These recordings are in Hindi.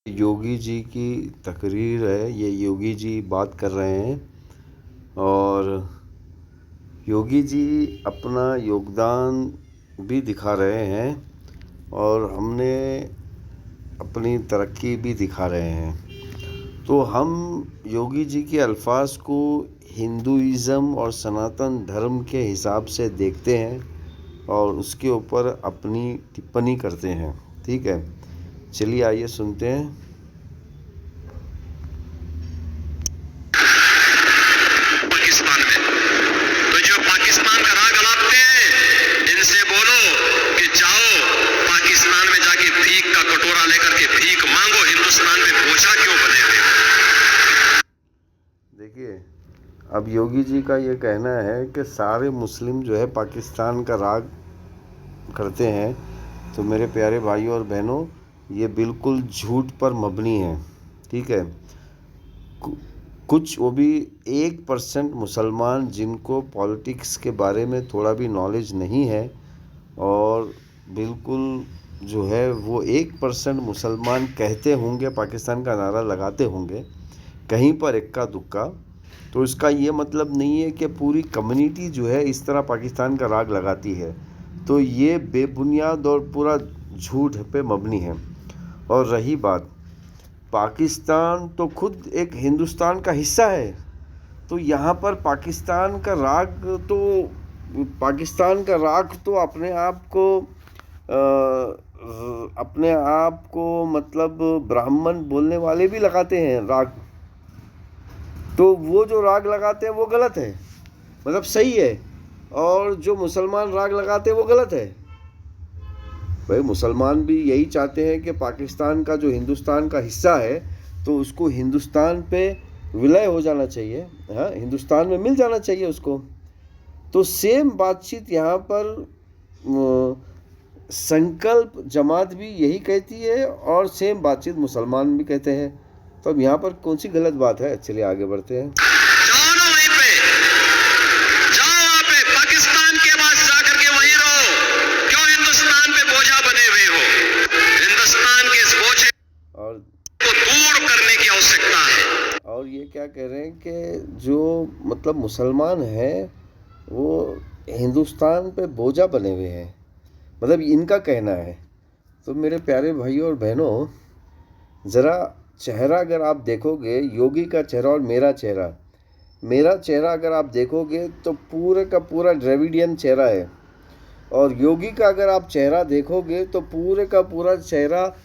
योगी जी की तकरीर है। ये योगी जी बात कर रहे हैं और योगी जी अपना योगदान भी दिखा रहे हैं और हमने अपनी तरक्की भी दिखा रहे हैं। तो हम योगी जी के अल्फाज को हिंदुइज़्म और सनातन धर्म के हिसाब से देखते हैं और उसके ऊपर अपनी टिप्पणी करते हैं। ठीक है, चलिए आइए सुनते हैं। पाकिस्तान में तो जो पाकिस्तान का राग अलापते हैं, इनसे बोलो कि जाओ पाकिस्तान में जाके भीख का कटोरा लेकर के भीख मांगो, हिंदुस्तान में बोझा क्यों बने हुए हो। देखिए, अब योगी जी का ये कहना है कि सारे मुस्लिम जो है पाकिस्तान का राग करते हैं। तो मेरे प्यारे भाइयों और बहनों, ये बिल्कुल झूठ पर मबनी है। ठीक है, कुछ वो भी 1% मुसलमान जिनको पॉलिटिक्स के बारे में थोड़ा भी नॉलेज नहीं है और बिल्कुल जो है वो 1% मुसलमान कहते होंगे, पाकिस्तान का नारा लगाते होंगे कहीं पर इक्का दुक्का। तो इसका ये मतलब नहीं है कि पूरी कम्युनिटी जो है इस तरह पाकिस्तान का राग लगाती है। तो ये बेबुनियाद और पूरा झूठ पे मबनी है। और रही बात, पाकिस्तान तो खुद एक हिंदुस्तान का हिस्सा है। तो यहाँ पर पाकिस्तान का राग तो अपने आप को मतलब ब्राह्मण बोलने वाले भी लगाते हैं राग। तो वो जो राग लगाते हैं वो गलत है, मतलब सही है, और जो मुसलमान राग लगाते हैं वो गलत है। भाई मुसलमान भी यही चाहते हैं कि पाकिस्तान का जो हिंदुस्तान का हिस्सा है तो उसको हिंदुस्तान पे विलय हो जाना चाहिए, हाँ, हिंदुस्तान में मिल जाना चाहिए उसको। तो सेम बातचीत यहाँ पर संकल्प जमात भी यही कहती है और सेम बातचीत मुसलमान भी कहते हैं। तो अब यहाँ पर कौन सी गलत बात है? चलिए आगे बढ़ते हैं। जाओ ना वहीं पे, जाओ वहां पे पाकिस्तान के पास जाकर के वहीं रहो। क्यों हिंदुस्तान पे बोझा बने हुए हो? हिंदुस्तान के इस बोझे और को दूर करने की आवश्यकता है। और ये क्या कह रहे हैं कि जो मतलब मुसलमान हैं वो हिंदुस्तान पे बोझा बने हुए हैं, मतलब इनका कहना है। तो मेरे प्यारे भाइयों और बहनों, ज़रा चेहरा अगर आप देखोगे, योगी का चेहरा और मेरा चेहरा अगर आप देखोगे तो पूरे का पूरा द्रविडियन चेहरा है। और योगी का अगर आप चेहरा देखोगे तो पूरे का पूरा चेहरा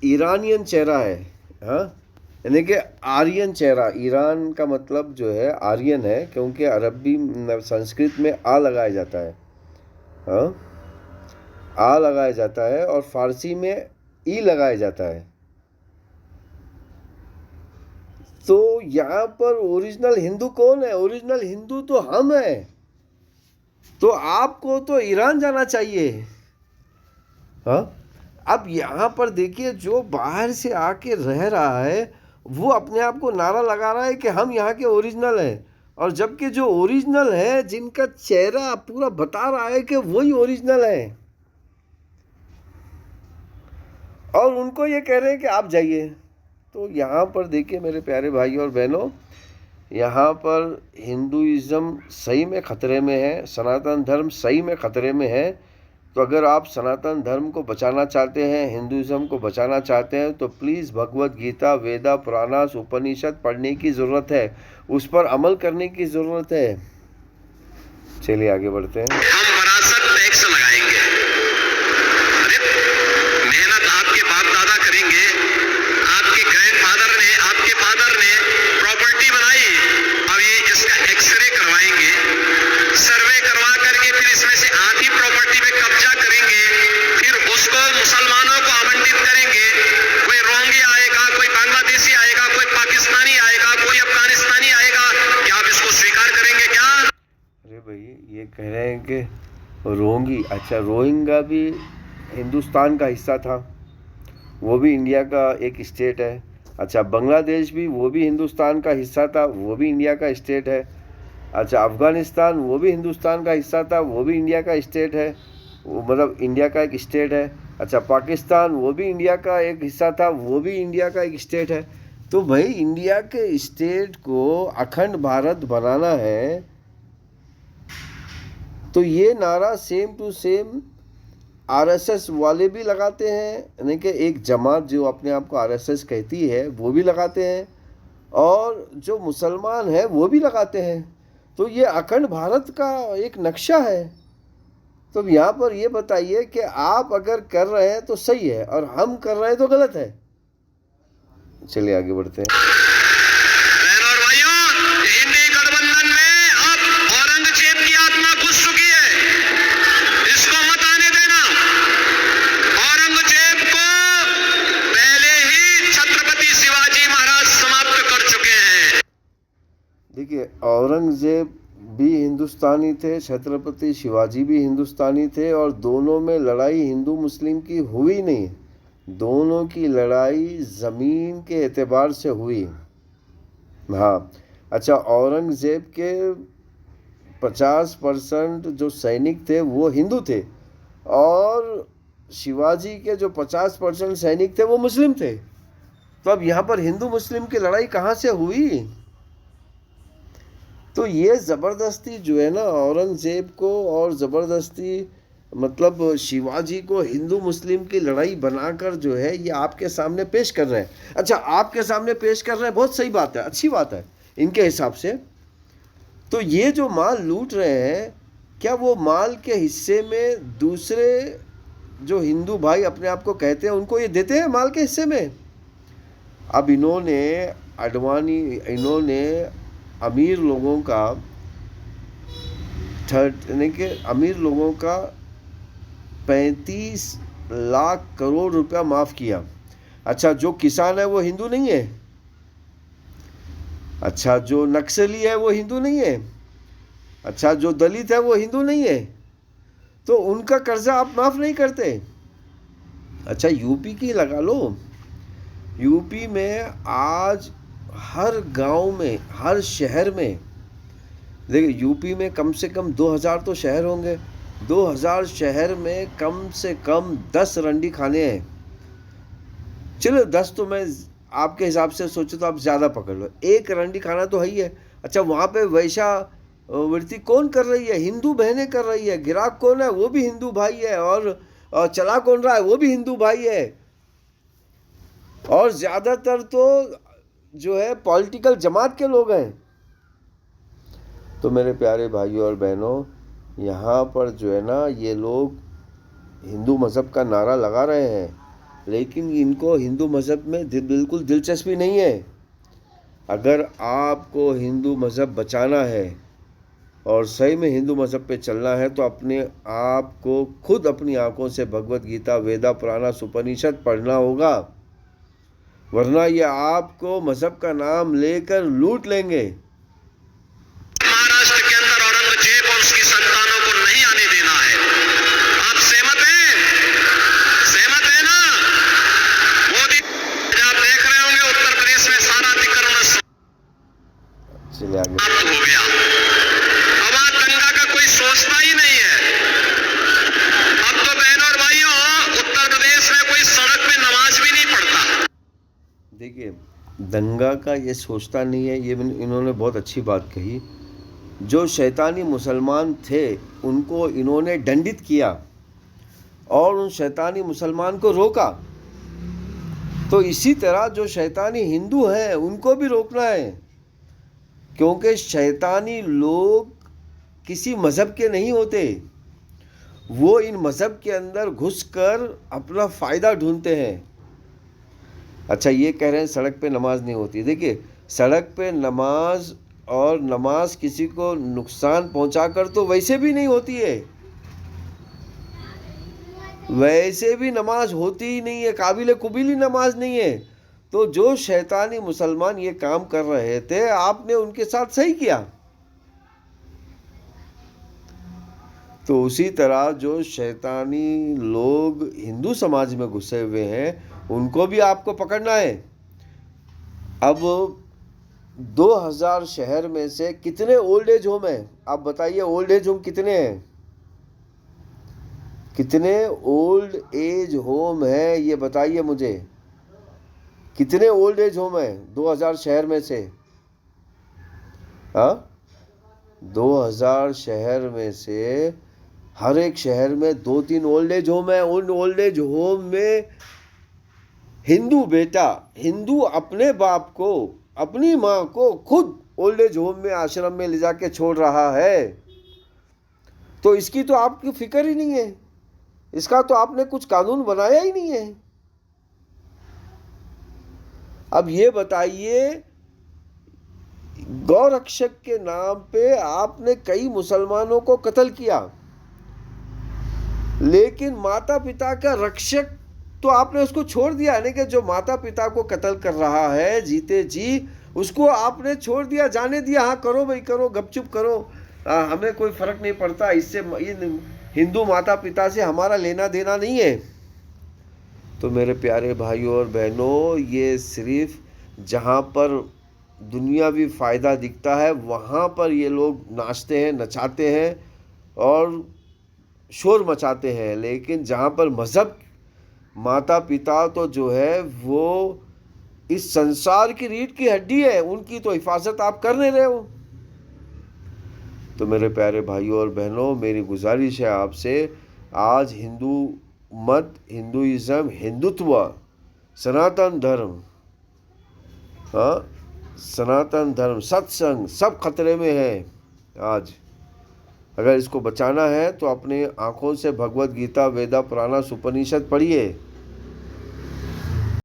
ईरानियन चेहरा है, हाँ, यानी कि आर्यन चेहरा। ईरान का मतलब जो है आर्यन है, क्योंकि अरबी संस्कृत में आ लगाया जाता है, हाँ, आ लगाया जाता है, और फारसी में ई लगाया जाता है। तो यहाँ पर ओरिजिनल हिंदू कौन है? ओरिजिनल हिंदू तो हम हैं। तो आपको तो ईरान जाना चाहिए, हाँ। अब यहाँ पर देखिए, जो बाहर से आके रह रहा है वो अपने आप को नारा लगा रहा है कि हम यहाँ के ओरिजिनल हैं, और जबकि जो ओरिजिनल है, जिनका चेहरा पूरा बता रहा है कि वही ओरिजिनल है, और उनको ये कह रहे हैं कि आप जाइए। तो यहाँ पर देखिए मेरे प्यारे भाई और बहनों, यहाँ पर हिंदुइज़्म सही में ख़तरे में है, सनातन धर्म सही में ख़तरे में है। तो अगर आप सनातन धर्म को बचाना चाहते हैं, हिंदुइज़्म को बचाना चाहते हैं, तो प्लीज़ भगवत गीता, वेदा, पुराणास, उपनिषद पढ़ने की ज़रूरत है, उस पर अमल करने की ज़रूरत है। चलिए आगे बढ़ते हैं। हम वरासत टैक्स लगाएंगे। अरे मेहनत आपके बाप दादा करेंगे, आपके ग्रैंडफादर ने, आपके फादर ने प्रॉपर्टी बनाई। अब ये इसका एक्सरे करवाएंगे, सर्वे करवा करके फिर इसमें से आप ही प्रॉपर्टी पे कब्जा करेंगे, फिर उसको मुसलमानों को आवंटित करेंगे। कोई रोंगी आएगा, कोई बांग्लादेशी आएगा, कोई पाकिस्तानी आएगा, कोई अफगानिस्तानी आएगा, क्या आप इसको स्वीकार करेंगे क्या? अरे भाई, ये कह रहे हैं कि रोंगी, अच्छा, रोहिंगा भी हिंदुस्तान का हिस्सा था, वो भी इंडिया का एक स्टेट है। अच्छा, बांग्लादेश भी, वो भी हिंदुस्तान का हिस्सा था, वो भी इंडिया का स्टेट है। अच्छा, अफ़गानिस्तान, वो भी हिंदुस्तान का हिस्सा था, वो भी इंडिया का स्टेट है, वो मतलब इंडिया का एक स्टेट है। अच्छा, पाकिस्तान वो भी इंडिया का एक हिस्सा था, वो भी इंडिया का एक स्टेट है। तो भाई इंडिया के स्टेट को अखंड भारत बनाना है, तो ये नारा सेम टू सेम आरएसएस वाले भी लगाते हैं, यानी कि एक जमात जो अपने आप को आरएसएस कहती है वो भी लगाते हैं, और जो मुसलमान हैं वो भी लगाते हैं। तो ये अखंड भारत का एक नक्शा है। तो यहाँ पर ये बताइए कि आप अगर कर रहे हैं तो सही है और हम कर रहे हैं तो गलत है। चलिए आगे बढ़ते हैं। बहनों और भाइयों, इंडी गठबंधन में अब औरंगजेब की आत्मा घुस चुकी है, इसको मत आने देना। औरंगजेब को पहले ही छत्रपति शिवाजी महाराज समाप्त कर चुके हैं। देखिए, औरंगजेब भी हिंदुस्तानी थे, छत्रपति शिवाजी भी हिंदुस्तानी थे, और दोनों में लड़ाई हिंदू मुस्लिम की हुई नहीं, दोनों की लड़ाई ज़मीन के एतबार से हुई। हाँ, अच्छा, औरंगजेब के 50% जो सैनिक थे वो हिंदू थे, और शिवाजी के जो 50% सैनिक थे वो मुस्लिम थे। तो अब यहाँ पर हिंदू मुस्लिम की लड़ाई कहाँ से हुई? तो ये ज़बरदस्ती जो है ना औरंगज़ेब को, और ज़बरदस्ती मतलब शिवाजी को हिंदू मुस्लिम की लड़ाई बनाकर जो है ये आपके सामने पेश कर रहे हैं। अच्छा, आपके सामने पेश कर रहे हैं, बहुत सही बात है, अच्छी बात है इनके हिसाब से। तो ये जो माल लूट रहे हैं, क्या वो माल के हिस्से में दूसरे जो हिंदू भाई अपने आप को कहते हैं उनको ये देते हैं माल के हिस्से में? अब इन्होंने अमीर लोगों का यानी कि अमीर लोगों का 35 लाख करोड़ रुपया माफ़ किया। अच्छा, जो किसान है वो हिंदू नहीं है? अच्छा, जो नक्सली है वो हिंदू नहीं है? अच्छा, जो दलित है वो हिंदू नहीं है? तो उनका कर्जा आप माफ़ नहीं करते? अच्छा, यूपी की लगा लो, यूपी में आज हर गांव में, हर शहर में, देखिए यूपी में कम से कम 2000 तो शहर होंगे, 2000 शहर में कम से कम 10 रंडी खाने हैं। चलो 10 तो मैं आपके हिसाब से सोचो तो आप ज़्यादा पकड़ लो, एक रंडी खाना तो है ही है। अच्छा, वहाँ पे वैश्यावृत्ति कौन कर रही है? हिंदू बहनें कर रही है। गिराक कौन है? वो भी हिंदू भाई है, और चला कौन रहा है? वो भी हिंदू भाई है। और ज़्यादातर तो जो है पॉलिटिकल जमात के लोग हैं। तो मेरे प्यारे भाइयों और बहनों, यहाँ पर जो है ना ये लोग हिंदू मज़हब का नारा लगा रहे हैं, लेकिन इनको हिंदू मज़हब में बिल्कुल दिलचस्पी नहीं है। अगर आपको हिंदू मज़हब बचाना है और सही में हिंदू मज़हब पे चलना है तो अपने आप को खुद अपनी आंखों से भगवत गीता, वेदा, पुराना, उपनिषद पढ़ना होगा, वरना ये आपको मज़हब का नाम लेकर लूट लेंगे। महाराष्ट्र के अंदर औरंगजेब और उसकी संतानों को नहीं आने देना है। आप सहमत हैं? सहमत है ना? मोदी, आप देख रहे होंगे उत्तर प्रदेश में सारा अतिक्रमण समाप्त हो गया। अब आज दंगा का कोई सोचता ही नहीं है। अब तो बहनों और भाइयों, उत्तर प्रदेश में कोई सड़क पे नमाज भी नहीं पढ़ता। देखिए, दंगा का ये सोचता नहीं है, ये इन्होंने बहुत अच्छी बात कही। जो शैतानी मुसलमान थे उनको इन्होंने दंडित किया और उन शैतानी मुसलमान को रोका। तो इसी तरह जो शैतानी हिंदू हैं उनको भी रोकना है, क्योंकि शैतानी लोग किसी मज़हब के नहीं होते, वो इन मज़हब के अंदर घुसकर अपना फ़ायदा ढूंढते हैं। अच्छा, ये कह रहे हैं सड़क पे नमाज नहीं होती। देखिए, सड़क पे नमाज और नमाज किसी को नुकसान पहुंचाकर तो वैसे भी नहीं होती है, वैसे भी नमाज होती ही नहीं है, काबिल कुबिली नमाज नहीं है। तो जो शैतानी मुसलमान ये काम कर रहे थे, आपने उनके साथ सही किया। तो उसी तरह जो शैतानी लोग हिंदू समाज में घुसे हुए हैं उनको भी आपको पकड़ना है। अब 2000 शहर में से कितने ओल्ड एज होम हैं? आप बताइए, ओल्ड एज होम कितने हैं? कितने ओल्ड एज होम हैं ये बताइए मुझे, कितने ओल्ड एज होम हैं 2000 शहर में से? हाँ, 2000 शहर में से हर एक शहर में 2-3 ओल्ड एज होम है। उन ओल्ड एज होम में हिंदू बेटा, हिंदू अपने बाप को, अपनी माँ को खुद ओल्ड एज होम में, आश्रम में ले जाके छोड़ रहा है। तो इसकी तो आपकी फिक्र ही नहीं है, इसका तो आपने कुछ कानून बनाया ही नहीं है। अब ये बताइए, गौरक्षक के नाम पे आपने कई मुसलमानों को कत्ल किया, लेकिन माता पिता का रक्षक तो आपने उसको छोड़ दिया, यानी कि जो माता पिता को कत्ल कर रहा है जीते जी, उसको आपने छोड़ दिया, जाने दिया। हाँ करो भाई करो, गपचुप करो, हमें कोई फर्क नहीं पड़ता, इससे इन हिंदू माता पिता से हमारा लेना देना नहीं है। तो मेरे प्यारे भाइयों और बहनों, ये सिर्फ जहाँ पर दुनियावी फ़ायदा दिखता है वहाँ पर ये लोग नाचते हैं, नचाते हैं और शोर मचाते हैं, लेकिन जहाँ पर मज़हब, माता पिता तो जो है वो इस संसार की रीढ़ की हड्डी है, उनकी तो हिफाजत आप कर नहीं रहे हो। तो मेरे प्यारे भाइयों और बहनों, मेरी गुजारिश है आपसे, आज हिंदू मत, हिंदुइज़्म, हिंदुत्व, सनातन धर्म, हाँ सनातन धर्म, सत्संग सब खतरे में है आज। अगर इसको बचाना है तो अपने आँखों से भगवत गीता, वेदा, पुराना, उपनिषद पढ़िए।